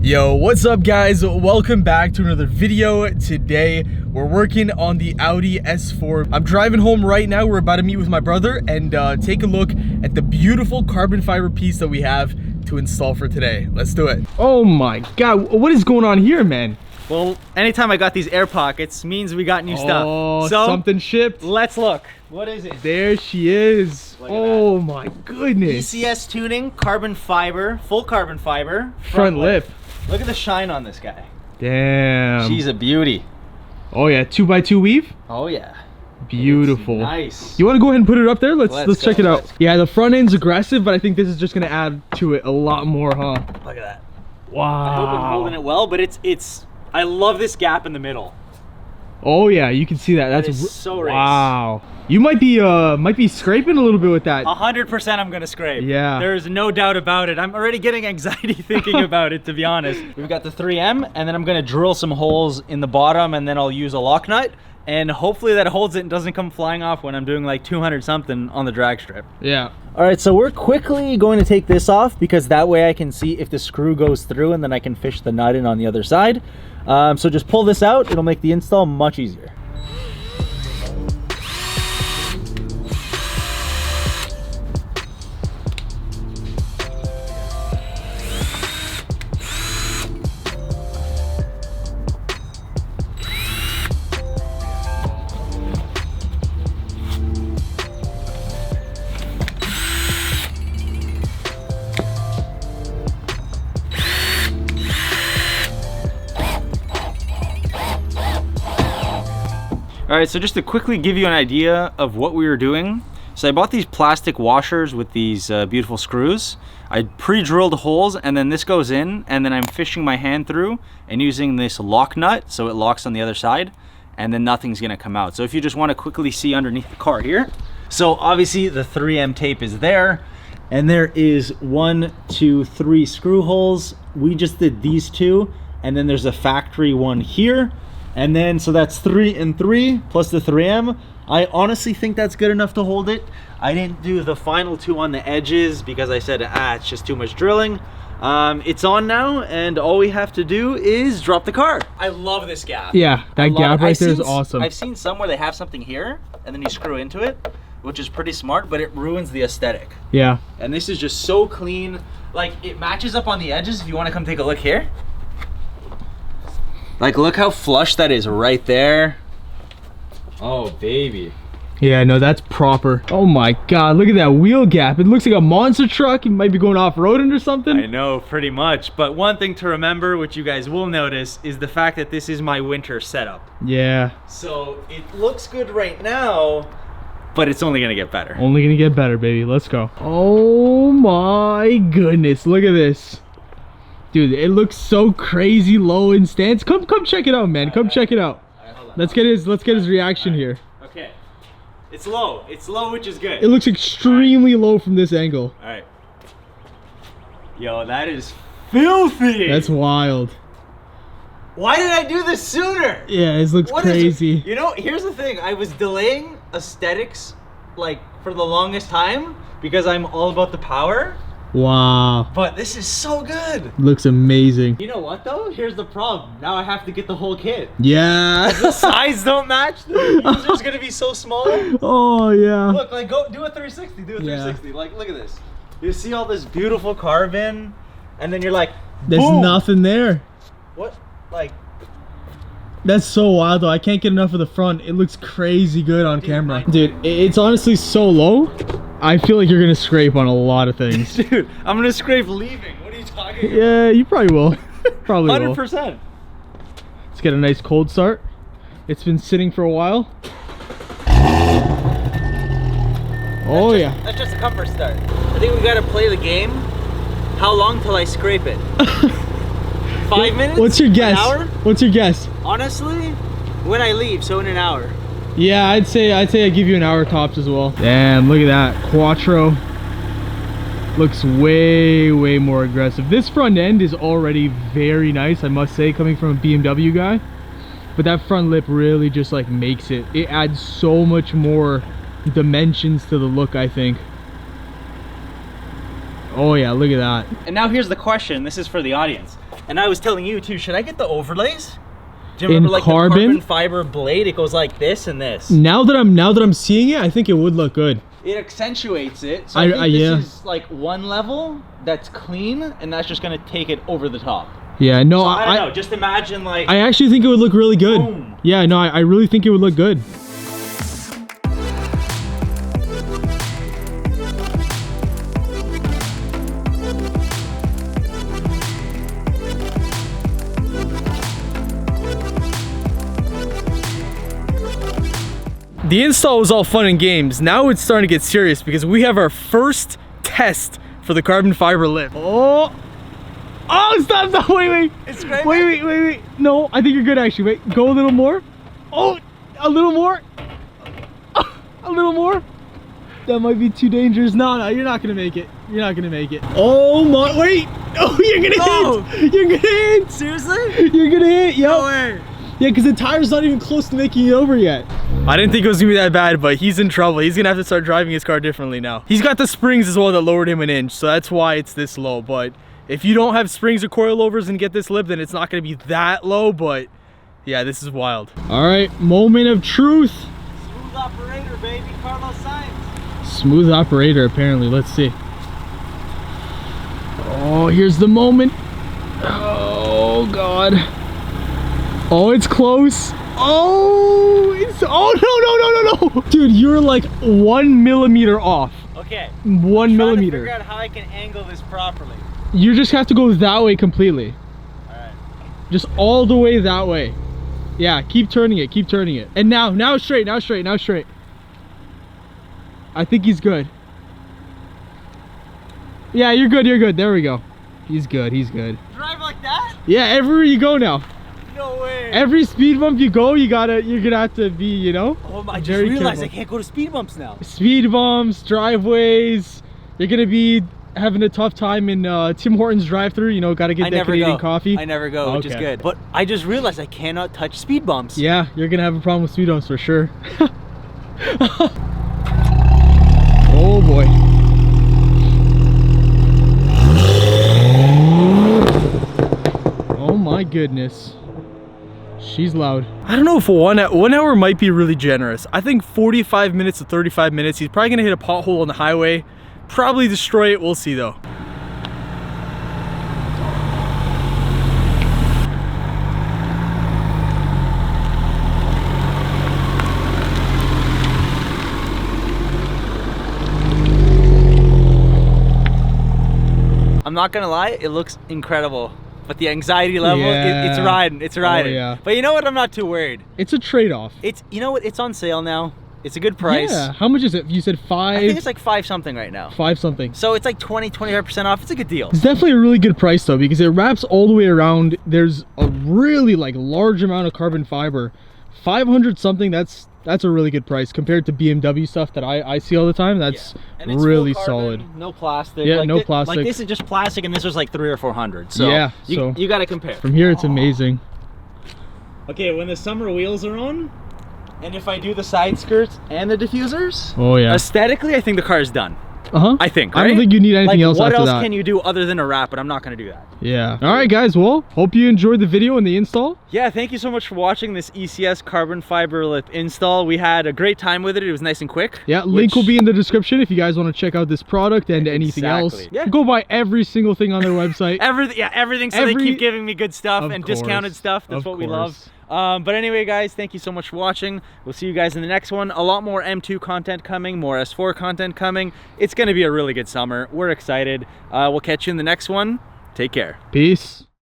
Yo, what's up guys? Welcome back to another video. Today we're working on the Audi S4. I'm driving home right now. We're about to meet with my brother and take a look at the beautiful carbon fiber piece that we have to install for today. Let's do it. Oh my god, what is going on here, man? Well, anytime I got these air pockets means we got new stuff. Oh, so something shipped. Let's look. What is it? There she is. Oh my goodness. ECS tuning, carbon fiber, full carbon fiber. Front lip. Look at the shine on this guy. Damn. She's a beauty. Oh yeah, 2x2 weave. Oh yeah. Beautiful. Nice. You want to go ahead and put it up there? Let's check it out. Let's Yeah, the front end's aggressive, but I think this is just gonna add to it a lot more, huh? Look at that. Wow. I hope I'm holding it well, but it's. I love this gap in the middle. Oh yeah, you can see that. That That's is so race. wow. You might be scraping a little bit with that. 100% I'm gonna scrape. Yeah. There's no doubt about it. I'm already getting anxiety thinking about it, to be honest. We've got the 3M, and then I'm gonna drill some holes in the bottom, and then I'll use a lock nut, and hopefully that holds it and doesn't come flying off when I'm doing like 200 something on the drag strip. Yeah. All right, so we're quickly going to take this off because that way I can see if the screw goes through, and then I can fish the nut in on the other side. So just pull this out. It'll make the install much easier. All right, so just to quickly give you an idea of what we were doing. So I bought these plastic washers with these beautiful screws. I pre-drilled holes, and then this goes in, and then I'm fishing my hand through and using this lock nut so it locks on the other side, and then nothing's gonna come out. So if you just wanna quickly see underneath the car here. So obviously the 3M tape is there, and there is 1, 2, 3 screw holes. We just did these 2, and then there's a factory one here. And then, so that's 3 and 3 plus the 3M. I honestly think that's good enough to hold it. I didn't do the final 2 on the edges because I said, it's just too much drilling. It's on now, and all we have to do is drop the car. I love this gap. Yeah, that gap right there is awesome. I've seen some where they have something here, and then you screw into it, which is pretty smart, but it ruins the aesthetic. Yeah. And this is just so clean. Like, it matches up on the edges. If you want to come take a look here. Like, look how flush that is right there. Oh, baby. Yeah, no, that's proper. Oh my god, look at that wheel gap. It looks like a monster truck. It might be going off-roading or something. I know, pretty much. But one thing to remember, which you guys will notice, is the fact that this is my winter setup. Yeah. So it looks good right now, but it's only gonna get better. Only gonna get better, baby. Let's go. Oh my goodness, look at this. Dude, it looks so crazy low in stance. Come check it out, man. Come check it out. Let's get his reaction here. Okay. It's low. It's low, which is good. It looks extremely low from this angle. All right. Yo, that is filthy. That's wild. Why did I do this sooner? Yeah, it looks crazy. You know, here's the thing. I was delaying aesthetics like for the longest time because I'm all about the power. Wow. But this is so good. Looks amazing. You know what though? Here's the problem. Now I have to get the whole kit. Yeah. The size don't match. The user's gonna be so small. Oh yeah. Look, like go do a 360. Do a 360. Yeah. Like look at this. You see all this beautiful carbon, and then you're like, there's boom. nothing there. What? Like. That's so wild though. I can't get enough of the front. It looks crazy good on camera. Dude, it's honestly so low. I feel like you're gonna scrape on a lot of things. Dude, I'm gonna scrape leaving. What are you talking about? Yeah, you probably will. Probably 100%. Let's get a nice cold start. It's been sitting for a while. Oh yeah. That's just a comfort start. I think we gotta play the game. How long till I scrape it? 5 minutes? What's your guess? An hour? What's your guess? Honestly, when I leave, so in an hour. Yeah, I'd say I give you an hour tops as well. Damn, look at that. Quattro looks way more aggressive. This front end is already very nice, I must say, coming from a BMW guy. But that front lip really just like makes it. It adds so much more dimensions to the look, I think. Oh yeah, look at that. And now here's the question, this is for the audience. And I was telling you too, should I get the overlays? Do you remember like carbon? the carbon fiber blade? It goes like this and this. Now that I'm seeing it, I think it would look good. It accentuates it. So I think yeah. this is like one level that's clean, and that's just gonna take it over the top. Yeah, no, So I don't know. Just imagine like. I actually think it would look really good. Boom. Yeah, no, I really think it would look good. The install was all fun and games. Now it's starting to get serious because we have our first test for the carbon fiber lip. Oh, stop, wait. It's great. Wait. No, I think you're good actually. Wait, go a little more. Oh, a little more. A little more. That might be too dangerous. No, you're not gonna make it. You're not gonna make it. Oh my, wait. Oh, you're gonna hit. You're gonna hit. Seriously? You're gonna hit, yo. No way. Yeah, because the tire's not even close to making it over yet. I didn't think it was gonna be that bad, but he's in trouble. He's gonna have to start driving his car differently now. He's got the springs as well that lowered him an inch, so that's why it's this low. But if you don't have springs or coilovers and get this lip, then it's not gonna be that low, but yeah, this is wild. All right, moment of truth. Smooth operator, baby, Carlos Sainz. Smooth operator, apparently. Let's see. Oh, here's the moment. Oh, God. Oh, it's close. Oh, no. Dude, you're like 1 millimeter off. Okay. 1 millimeter. Figure out how I can angle this properly. You just have to go that way completely. All right. Just all the way that way. Yeah, keep turning it, And now straight. I think he's good. Yeah, you're good. There we go. He's good. Drive like that? Yeah, everywhere you go now. No way. Every speed bump you go, you're gonna have to be, you know. Oh, I just realized I can't go to speed bumps now. Speed bumps, driveways. You're gonna be having a tough time in Tim Hortons drive-through. You know, gotta get that Canadian coffee. I never go, which is good. But I just realized I cannot touch speed bumps. Yeah, you're gonna have a problem with speed bumps for sure. Oh boy. Oh my goodness. She's loud. I don't know if 1 hour might be really generous. I think 45 minutes to 35 minutes. He's probably gonna hit a pothole on the highway. Probably destroy it. We'll see though. I'm not gonna lie, it looks incredible. But the anxiety level, it's riding. Oh, yeah. But you know what? I'm not too worried. It's a trade-off. You know what? It's on sale now. It's a good price. Yeah. How much is it? You said 5? I think it's like 5 something right now. 5 something. So it's like 25% off. It's a good deal. It's definitely a really good price though, because it wraps all the way around. There's a really like large amount of carbon fiber. 500 something, that's a really good price compared to BMW stuff that I see all the time. That's really solid. No plastic. Yeah, like no plastic. Like this is just plastic, and this was like 300 or 400. So yeah, you got to compare. From here, it's amazing. Okay, when the summer wheels are on, and if I do the side skirts and the diffusers, oh yeah, aesthetically, I think the car is done. I think, right? I don't think you need anything else after that. What else can you do other than a wrap? But I'm not going to do that. Yeah. All right, guys. Well, hope you enjoyed the video and the install. Yeah, thank you so much for watching this ECS carbon fiber lip install. We had a great time with it. It was nice and quick. Yeah, link will be in the description if you guys want to check out this product and anything else. Yeah. Go buy every single thing on their website. Everything. So they keep giving me good stuff and discounted stuff. That's what we love. But anyway, guys, thank you so much for watching. We'll see you guys in the next one. A lot more M2 content coming, more S4 content coming. It's going to be a really good summer. We're excited. We'll catch you in the next one. Take care. Peace.